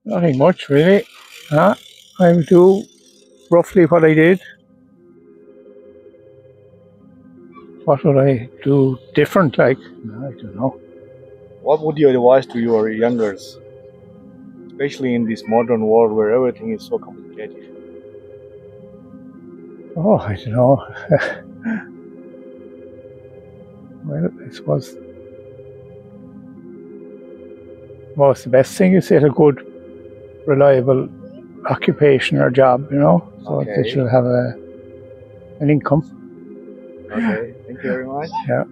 Nothing much really. I do roughly what I did. What would I do different? Like, I don't know. What would you advise to your youngers, especially in this modern world where everything is so complicated? Oh, I don't know. Well, I suppose the best thing is to get a good, reliable occupation or job, so Okay. they should have an income. Okay, thank you very much. Yeah.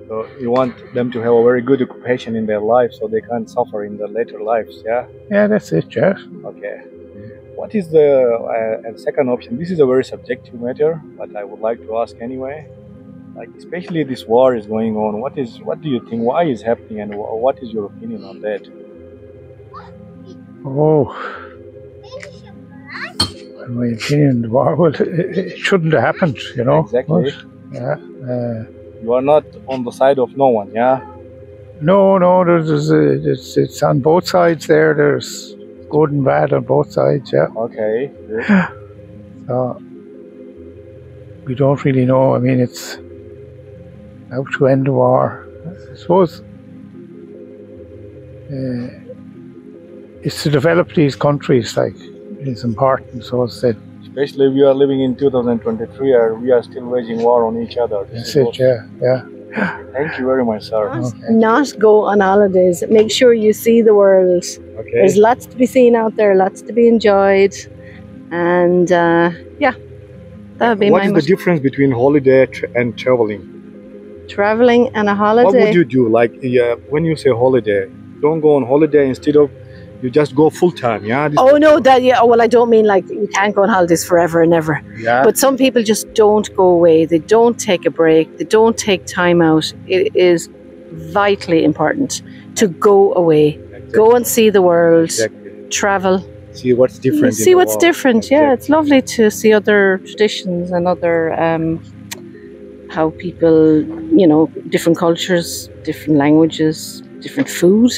So you want them to have a very good occupation in their life so they can't suffer in their later lives, yeah? Yeah, that's it, yeah. Okay. What is the second option? This is a very subjective matter, but I would like to ask anyway. Like, especially this war is going on. What do you think? Why is happening, and what is your opinion on that? Oh, in my opinion, well, it shouldn't have happened, Exactly. But, yeah. You are not on the side of no one, yeah? No, it's on both sides there. There's good and bad on both sides, yeah. Okay. Good. So we don't really know. I mean, it's how to end the war. I suppose it's to develop these countries, like, it's important. So it's that. Especially we are living in 2023 and we are still waging war on each other. That's it, yeah. Thank you very much, sir. Okay. Not go on holidays. Make sure you see the world. Okay. There's lots to be seen out there, lots to be enjoyed. And yeah, that would be What my is the difference between holiday and traveling? traveling and a holiday. What would you do? Like, when you say holiday, don't go on holiday, instead of you just go full time, yeah? Oh no, well, I don't mean like you can't go on holidays forever and ever. Yeah. But some people just don't go away. They don't take a break. They don't take time out. It is vitally important to go away. Exactly. Go and see the world. Exactly. Travel. See what's different. See what's different. Yeah, it's lovely to see other traditions and other how people, different cultures, different languages, different food.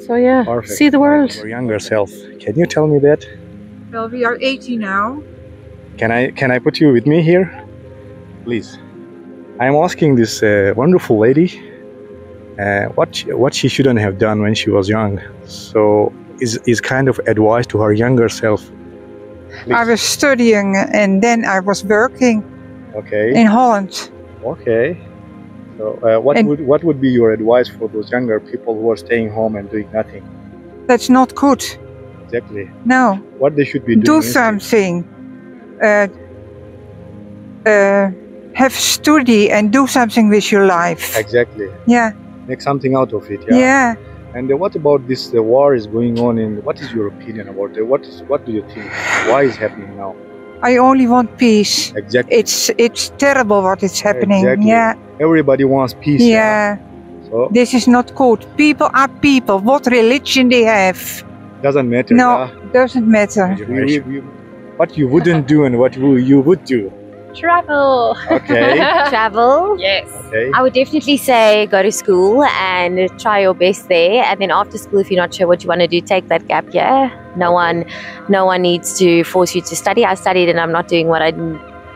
So yeah, Perfect. see the world. Your younger self. Can you tell me that? Well, we are 80 now. Can I put you with me here, please? I'm asking this wonderful lady what she shouldn't have done when she was young. So is kind of advice to her younger self. Please. I was studying and then I was working Okay. in Holland. Okay. So what would be your advice for those younger people who are staying home and doing nothing? That's not good. Exactly. No, What they should be doing? do instead. something. Have study and do something with your life. Exactly. Yeah, Make something out of it. Yeah. yeah. And what about this? The war is going on, and what is your opinion about it? What do you think? Why is happening now? I only want peace. Exactly. It's terrible what is happening. Exactly. Yeah, Everybody wants peace. yeah. So This is not good. People are people. What religion they have? doesn't matter. No, Yeah? doesn't matter. What you wouldn't do and what you would do. Travel. Okay. Travel. Yes. Okay. I would definitely say go to school and try your best there. And then after school, if you're not sure what you want to do, take that gap year. No one needs to force you to study. I studied and I'm not doing what I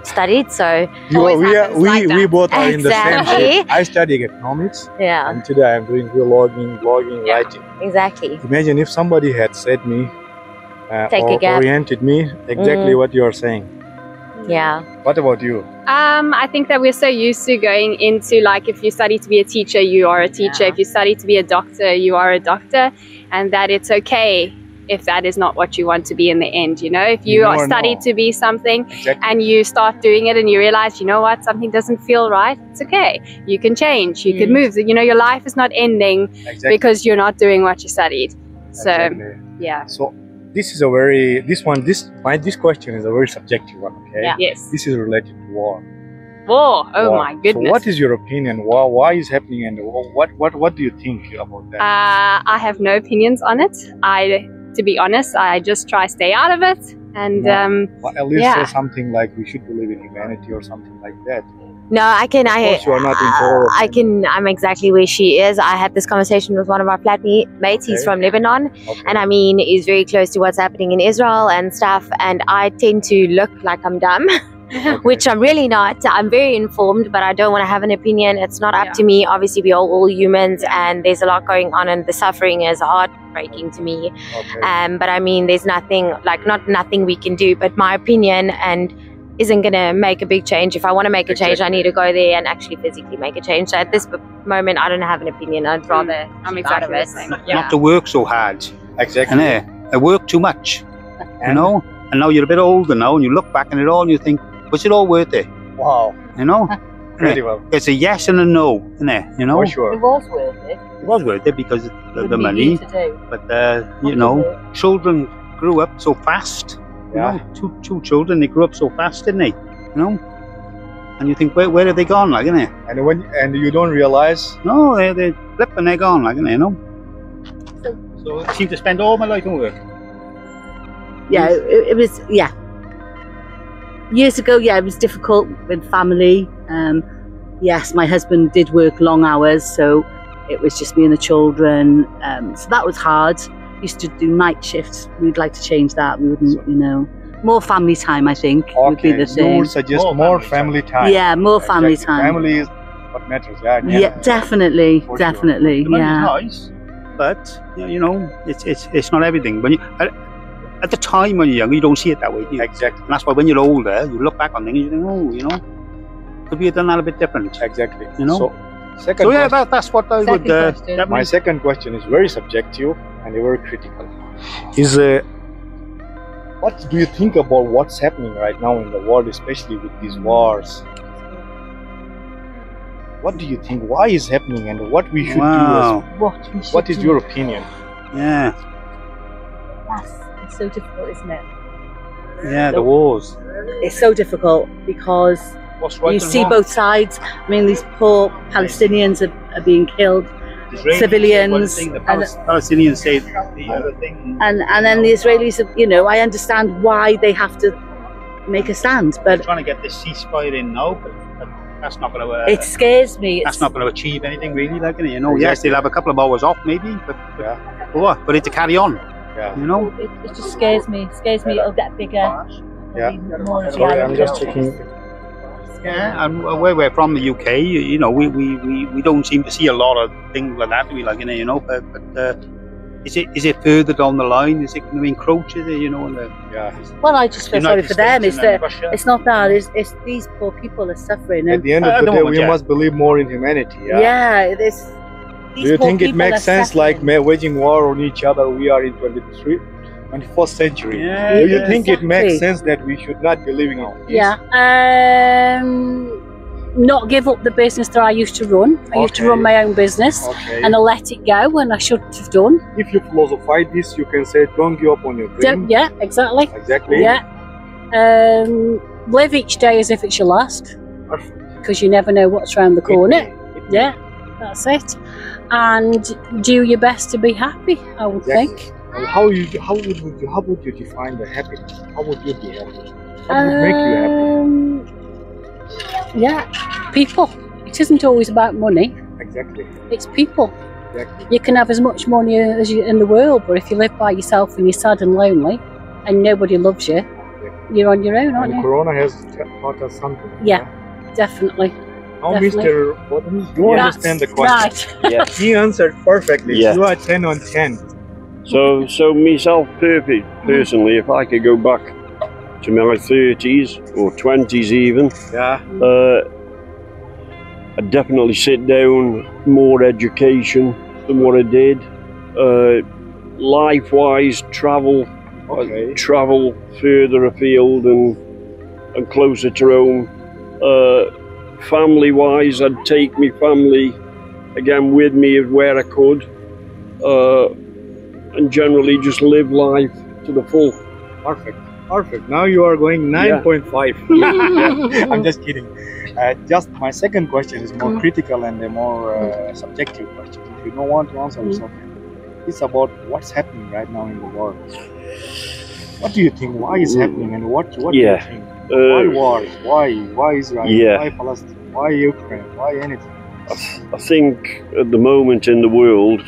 studied. So always happens like we that. both are in the same Exactly. shape. I study economics, Yeah, and today I'm doing blogging, Yeah. writing. exactly. Imagine if somebody had said me Take a or gap. oriented me exactly what you are saying. Yeah. What about you? I think that we're so used to going into, like, if you study to be a teacher, you are a teacher. Yeah. If you study to be a doctor, you are a doctor. And that it's okay if that is not what you want to be in the end, you know? If you never study know. to be something Exactly. and you start doing it and you realize, you know what, something doesn't feel right, it's okay. You can change, you can move. You know, your life is not ending Exactly. because you're not doing what you studied. So, Exactly. yeah. So this is this question is a very subjective one. Okay. Yeah. Yes. This is related to war. Whoa, oh War. my goodness. So what is your opinion? Why is happening, and what do you think about that? I have no opinions on it. To be honest, I just try stay out of it. And Well, at least yeah. say something like we should believe in humanity or something like that. No, I can. Of course you are not in favor of I can. I'm exactly where she is. I had this conversation with one of our flatmates. He's Okay. from Lebanon, Okay. and I mean, he's very close to what's happening in Israel and stuff. And I tend to look like I'm dumb, which I'm really not. I'm very informed, but I don't want to have an opinion. It's not up to me. Obviously, we are all humans, and there's a lot going on, and the suffering is heartbreaking to me. Okay. But I mean, there's nothing nothing we can do. But my opinion and isn't going to make a big change. If I want to make a change, I need to go there and actually physically make a change. So at this moment, I don't have an opinion. I'd rather I'm keep out of exactly the it. same. Not to work so hard. Exactly. And I work too much, you know. And now you're a bit older now, and you look back on it all, and you think, was it all worth it? Wow. You know, Incredible. it's a yes and a no, isn't it? You know, For sure. was worth it. it was worth it because of the money, but you know, children grew up so fast. You Yeah. know, two children, they grew up so fast, didn't they? You know, and you think, where have they gone, like, isn't it? And you don't realize. No, they flip and they're gone, like, you know. So I seem to spend all my life in work. Yeah, it was, yeah. Years ago, yeah, it was difficult with family. Yes, my husband did work long hours, so it was just me and the children. So that was hard. Used to do night shifts. We'd like to change that. We wouldn't, you know. More family time, I think, would be Okay. the You thing. would suggest More more family family time. Yeah, more family Exactly. time. Family is what matters. Yeah. Yeah, definitely, For sure. definitely, The money's yeah. nice, but you know, it's not everything. When you at the time when you're younger, you don't see it that way, do you? Exactly. And that's why when you're older, you look back on things and you think, oh, you know, could we have done that a bit different? Exactly. You know? So, second So yeah, question, that's what I would. Second question. definitely- my second question is very subjective and very critical. Is what do you think about what's happening right now in the world, especially with these wars? What do you think? Why is happening, and what we should Wow. do? What is your opinion? Yeah, It's so difficult, isn't it? yeah, the wars. It's so difficult because What's right you and see wrong? both sides. I mean, these poor Palestinians are being killed, Israelis civilians, say one thing, the and- Palestinians say the other thing. and then the Israelis, you know, I understand why they have to make a stand, They're but trying to get this ceasefire in now, but that's not going to. it scares me. That's It's, not going to achieve anything really, like, you know. Yes, Exactly. they'll have a couple of hours off maybe, but Yeah. what? But it's to carry on, Yeah. you know. it just scares me. It scares me. It'll get bigger. Yeah. More Sorry, I'm just checking. Yeah, and where we're from, the UK, you know, we don't seem to see a lot of things like that, do we, like, you know, but is it further down the line? Is it going to encroach, is it, you know, in the Yeah. Well, I just feel sorry United for them. States It's and then the, Russia? it's not that. It's these poor people are suffering, At and the end At of the the day, moment, we yeah. must believe more in humanity. Yeah. yeah, this. Do you think it makes sense, like waging war on each other? We are in 21st century. Yeah, Do you yeah, think it makes exactly. sense that we should not be living in peace? Yeah. Not give up the business that I used to run. I used to Okay. run my own business Okay. and I let it go when I shouldn't have done. If you philosophize this, you can say, don't give up on your dream. Yeah, exactly. Exactly. Yeah. Live each day as if it's your last Perfect. because you never know what's around the corner. Yeah, that's it. And do your best to be happy, I would Exactly. think. And how would you define the happiness? How would you be happy? What would make you happy? Yeah, people. It isn't always about money. Exactly. It's people. Exactly. You can have as much money as you in the world, but if you live by yourself and you're sad and lonely and nobody loves you, you're on your own, aren't And you? Corona has taught us something. Yeah, definitely. Now, Definitely. Mr. Bottom, you understand the question. Right. Yeah. He answered perfectly. Yeah. You are 10 on 10. So myself, personally, if I could go back to my 30s or 20s even, Yeah. I'd definitely sit down, more education than what I did. Life-wise, travel Okay. travel further afield and closer to home. Family-wise, I'd take my family again with me where I could, and generally just live life to the full. Perfect. Perfect. Now you are going 9.5. Yeah, I'm just kidding. Just my second question is more critical and a more subjective question. If you don't want to answer, it's okay. It's about what's happening right now in the world. What do you think? Why is happening, and what do you Yeah. think? Why wars? Why Israel? Yeah. Why Palestine? Why Ukraine? Why anything? I think at the moment in the world,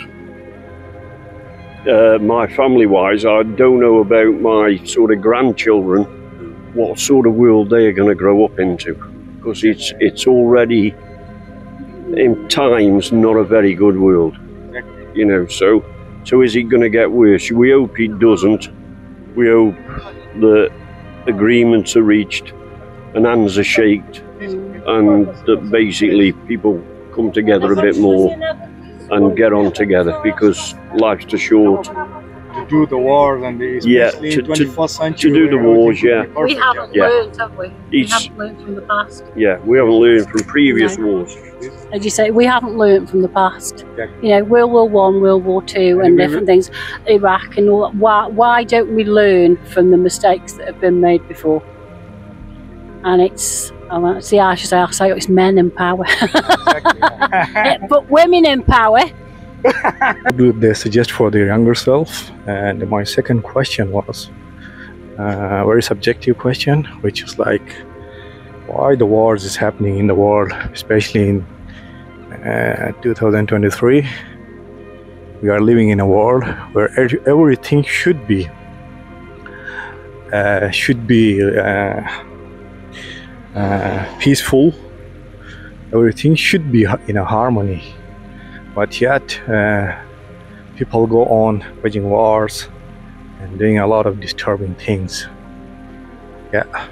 my family-wise, I don't know about my sort of grandchildren, what sort of world they are going to grow up into, because it's already in times not a very good world. You know, so is it going to get worse? We hope it doesn't. We hope that agreements are reached and hands are shaked, and that basically people come together a bit more and get on together, because life's too short. To do the wars, and especially in 21st century. To do the wars, yeah. We haven't learned, have we? We haven't learned from the past. Yeah, we haven't learned from previous wars. As you say, we haven't learned from the past. Yeah. You know, World War One, World War Two, and different things, Iraq and all that. Why don't we learn from the mistakes that have been made before? And it's, I say it's men in power. But women in power. What do they suggest for their younger self? And my second question was a very subjective question, which is like, why the wars is happening in the world, especially in 2023. We are living in a world where everything should be peaceful. Everything should be in a harmony, but yet people go on waging wars and doing a lot of disturbing things. Yeah.